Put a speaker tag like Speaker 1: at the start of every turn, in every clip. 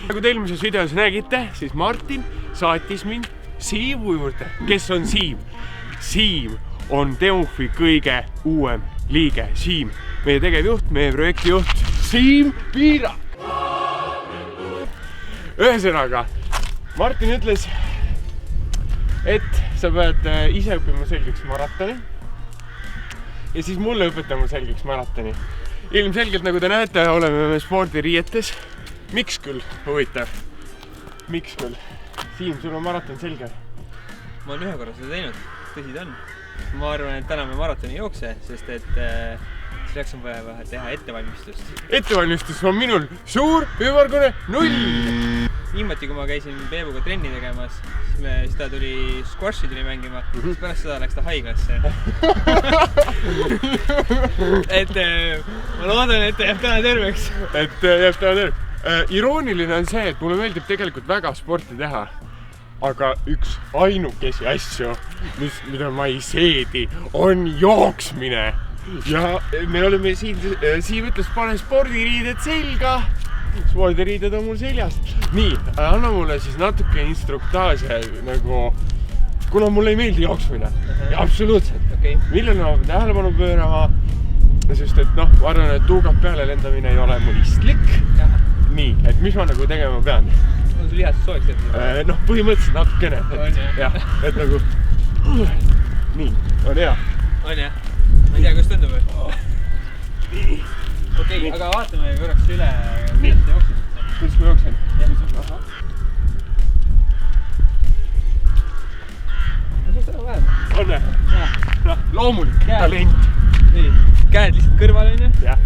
Speaker 1: Nagu te eelmises videos nägite, siis Martin saatis mind Siimu juurde. Kes on Siim? Siim on Demofi kõige uuem liige. Siim, meie tegevjuht, meie projektijuht. Siim Piira! Ühesõnaga, Martin ütles, et sa pead ise õppima selgeks maratoni ja siis mulle õpetama selgeks maratoni. Ilmselgelt, nagu te näete, oleme me spordiriietes. Miks küll? Huvitav. Miks küll? Siim, sul on maraton selge?
Speaker 2: Ma olen ühe korra seda teinud, tõsi ta on. Ma arvan, et täna me maratoni jookse, sest et selleks on vaja teha ettevalmistust.
Speaker 1: Ettevalmistus on minul suur ümmargune 0.
Speaker 2: Viimati, kui ma käisin Peebuga trenni tegemas, siis ta tuli squashi tuli mängima, siis pärast seda läks ta haiglasse. Et ma loodan, et jääb täna terveks.
Speaker 1: Et jääb täna terveks. Irooniline on see, et mulle meeldib tegelikult väga sporti teha. Aga üks ainukesi asju, mida ma ei seedi, on jooksmine. Ja me oleme siin, Siim ütles, pane spordiriided selga. Spordiriided on mul seljast. Nii, anna mulle siis natuke instruktaase, nagu, kuna mulle ei meeldi jooksmine. Ja absoluutselt. Millele ma tähelepanu pöörama, sest et ma arvan, et tuugad peale lendamine ei ole mõistlik. Nii, et mis ma nagu tegema pean?
Speaker 2: On sul lihased sooviks tehtud?
Speaker 1: Põhimõtteliselt natukene. Et nagu, nii, on hea.
Speaker 2: On jah? Ma ei tea, kuidas tundub või? Nii. Okei, aga vaatame korraks üle, kuidas sa jooksid.
Speaker 1: Kuidas ma jooksen?
Speaker 2: Ma suust ära vähem.
Speaker 1: On või? Loomulik talent.
Speaker 2: Nii, käed lihtsalt kõrval on ju?
Speaker 1: Jah.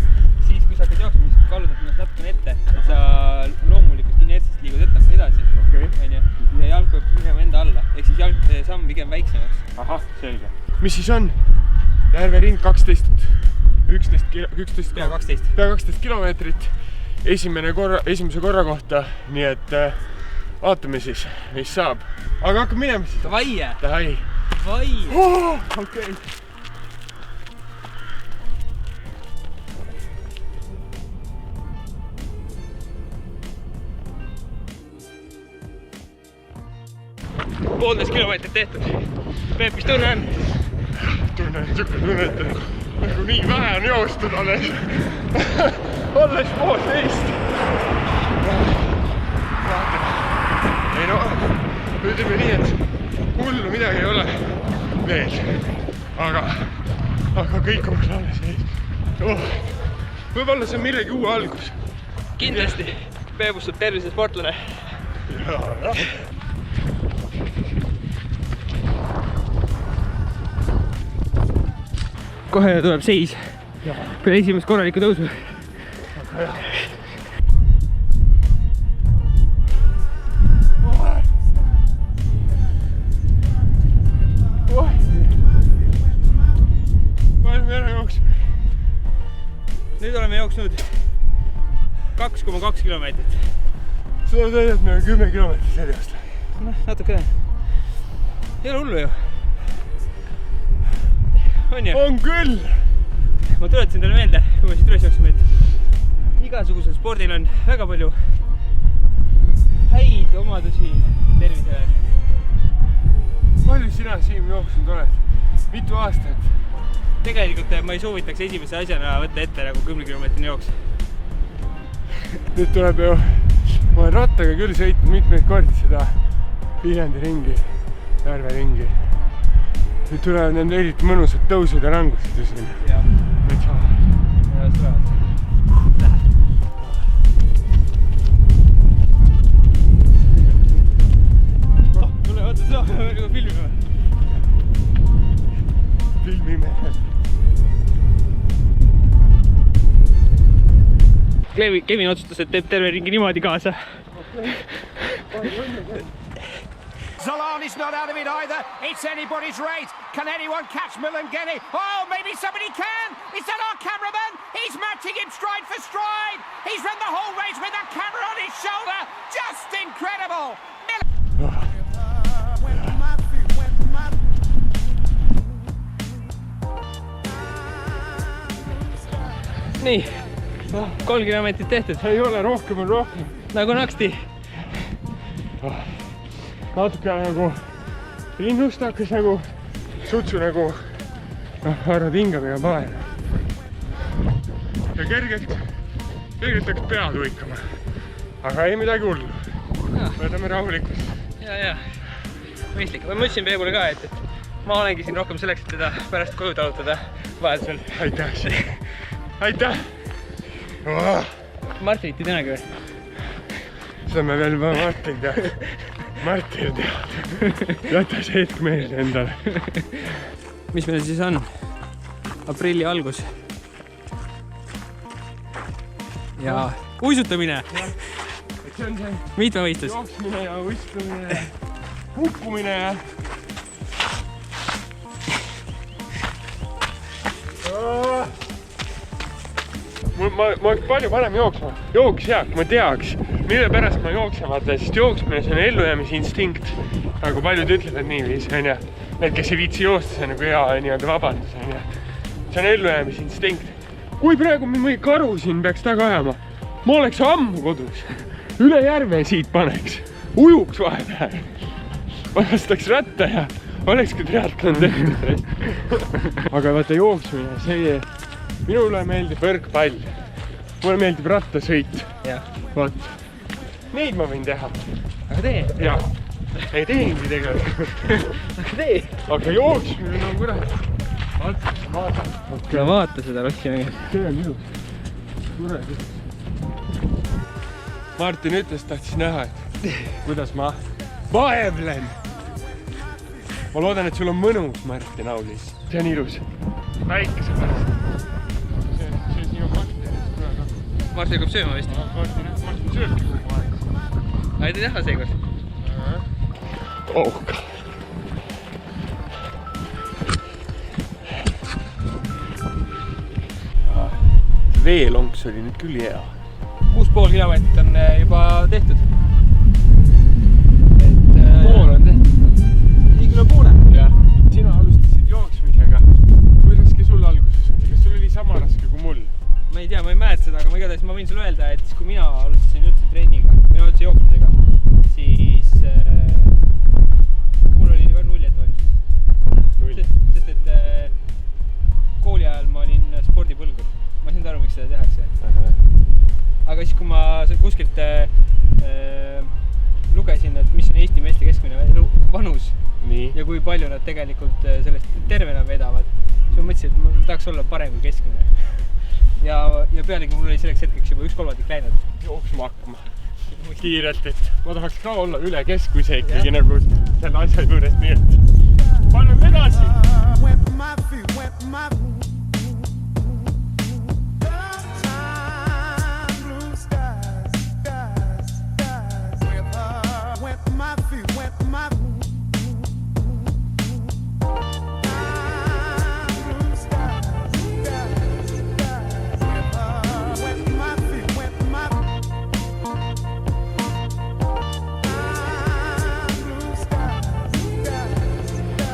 Speaker 2: Siis, kui sa hakkad jooksma, siis kallutad ennast natukene ette. Sa loomulikult inertsist liigud edasi. Ja jalg peab minema enda alla. Ehk siis jalg samm pigem väiksemaks.
Speaker 1: Ahah, selge. Mis siis on? Järve ring 11 kilomeetrit esimese korra kohta, nii et vaatame siis, mis saab. Aga hakkab minema siis.
Speaker 2: Davai!
Speaker 1: Okei.
Speaker 2: Poolteist kilomeetrit tehtud. Peep, mis tunne on?
Speaker 1: Tunne, et nagu nii vähe on joostud alles. Alles 1,5. Ei ütleme nii, et hullu midagi ei ole veel. Aga kõik on küll alles ees. Võib-olla see on millegi uue algus.
Speaker 2: Kindlasti. Peebust saab tervise sportlane.
Speaker 1: Jaa.
Speaker 2: Kohe tuleb seis peale esimest korralikku tõusu.
Speaker 1: Aga jah. Palju me ära jooksime?
Speaker 2: Nüüd oleme jooksnud 2,2 kilomeetrit.
Speaker 1: Seda täidab me 10 kilomeetrit seljast.
Speaker 2: Natukene. Ei ole hullu ju.
Speaker 1: On küll!
Speaker 2: Ma tuletasin teile meelde, kui me siit üles jooksime, et igasugusel spordil on väga palju häid omadusi tervisele.
Speaker 1: Palju sina, Siim, jooksnud oled? Mitu aastat?
Speaker 2: Tegelikult ma ei soovitaks esimese asjana võtta ette nagu 10 kilomeetrini jooks.
Speaker 1: Nüüd tuleb ju, ma olen rattaga küll sõitnud mitmeid kordi seda Viljandi ringi, Järve ringi. Nüüd tulevad need eriti mõnusad tõusud ja rangused ju siin.
Speaker 2: Jah.
Speaker 1: Metsa.
Speaker 2: Ja, tulevad. Lähe. Tule, vaata seda, nagu filmime.
Speaker 1: Filmime.
Speaker 2: Kevin otsustas, et teeb terve ringi niimoodi kaasa.
Speaker 3: Zalani's not out of it either. It's anybody's race. Can anyone catch Milangeni? Oh, maybe somebody can. Is that our cameraman? He's matching him stride for stride. He's run the whole race with that camera on his shoulder. Just incredible.
Speaker 2: Nii, 3 kilomeetrit tehtud.
Speaker 1: Ei ole, rohkem on rohkem.
Speaker 2: Nagu naksti.
Speaker 1: natuke nagu linnust hakkas nagu sutsu nagu arvad hingamine pael. Ja kergelt hakkas pea tuikama. Aga ei midagi hullu. Võtame rahulikult.
Speaker 2: Ja. Mõistlik. Ma mõtlesin Peebule ka, et ma olengi siin rohkem selleks, et teda pärast koju talutada vajadusel.
Speaker 1: Aitäh!
Speaker 2: Martinit ei tänagi või?
Speaker 1: Seda me veel Martin tead. Martin tead. Jäta see hetk meelde endale.
Speaker 2: Mis meil siis on? Aprilli algus. Ja uisutamine.
Speaker 1: See on see
Speaker 2: mitmevõistlus.
Speaker 1: jooksmine ja uisutamine. Hukkumine ja... Ma oleks palju parem jooksma. Jooks jah, kui ma teaks, mille pärast ma jooksen, vaata, sest jooksmine see on ellujäämisinstinkt. Nagu paljud ütlevad niiviisi, on ja. Need, kes ei viitsi joosta, see on nagu hea nii-öelda vabandus, on ja. See on ellujäämisinstinkt. Kui praegu mõni karu siin peaks taga ajama, ma oleks ammu kodus. Üle järve siit paneks. Ujuks vahepeal. Vastaks ratta ja oleks ka triatlon tehtud. Aga vaata jooksmine, see... Minule meeldib võrkpall. Mulle meeldib rattasõit. Vaat. Neid ma võin teha.
Speaker 2: Aga tee.
Speaker 1: Ja. Ei teengi tegelikult.
Speaker 2: Aga tee.
Speaker 1: Aga jooksmine on kurat. Vaata.
Speaker 2: No vaata seda rohkem.
Speaker 1: See on ilus. Kurat. Martin ütles, tahtis näha, et kuidas ma vaevlen. Ma loodan, et sul on mõnus, Martin Aulis. See on ilus. Väikese pärast.
Speaker 2: Martin hakkab sööma vist.
Speaker 1: Martin sööbki kogu aeg.
Speaker 2: Aga ei teha seekord.
Speaker 1: Oh. Veelonks oli nüüd küll hea.
Speaker 2: 6,5 kilomeetrit on juba tehtud.
Speaker 1: Pool on tehtud.
Speaker 2: Liigune poole.
Speaker 1: Sina alustasid jooksmisega. Kui raske sul alguses oli? Kas sul oli sama raske kui mul?
Speaker 2: Ma ei tea, ma ei mäleta seda, aga igatahes ma võin sulle öelda, et kui mina alustasin üldse trenniga, mina üldse jooksmisega, siis mul oli ka 0 ettevalmistus. Sest et kooli ajal ma olin spordipõlgur. Ma ei saanud aru, miks seda tehakse. Aga siis, kui ma kuskilt lugesin, et mis on Eesti meeste keskmine vanus ja kui palju nad tegelikult sellest tervena vedavad, siis ma mõtlesin, et ma tahaks olla parem kui keskmine. Ja pealegi mul oli selleks hetkeks juba 1/3 läinud.
Speaker 1: Jooksma hakkama. Kiirelt, et ma tahaks ka olla üle keskmise ikkagi nagu selle asja juures, nii et paneme edasi!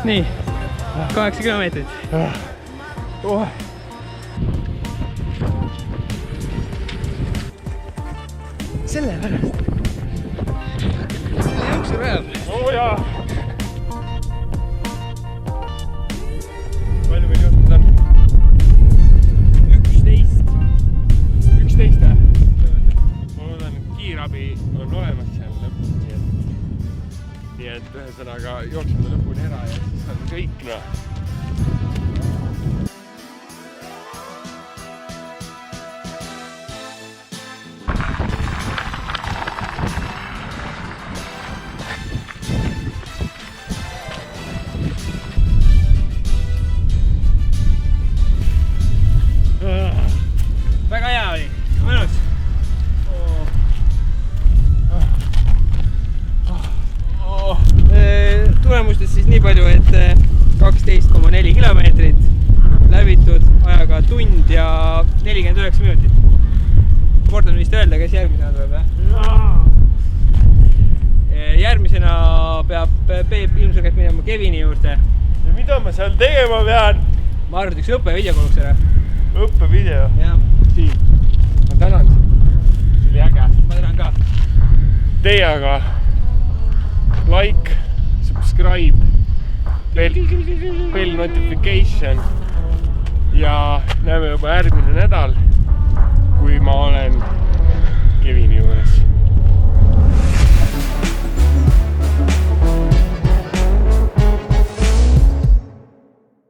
Speaker 2: Nii, 8 kilomeetrit. Selle pärast. Selle jooksu rajab.
Speaker 1: Jaa. Palju meil juhtud on? 11. 11, jah? Ma loodan, et kiirabi on olemas seal lõpus. Nii et ühesõnaga jooksime lõpuni ära ja siis on kõik noh.
Speaker 2: Väga hea oli, mõnus. Tulemustest siis nii palju, et 12,4 kilomeetrit läbitud ajaga tund ja 49 minutit. Kordan vist öelda, kes järgmisena tuleb, Järgmisena peab Peep ilmselgelt minema Kevini juurde.
Speaker 1: Ja mida ma seal tegema pean?
Speaker 2: Ma arvan, et üks õppevideo kuluks ära.
Speaker 1: Õppevideo?
Speaker 2: Jah.
Speaker 1: Siin. Ma tänan sind. See oli äge.
Speaker 2: Ma tänan ka.
Speaker 1: Teiega like, subscribe, bell notification ja näeme juba järgmine nädal, kui ma olen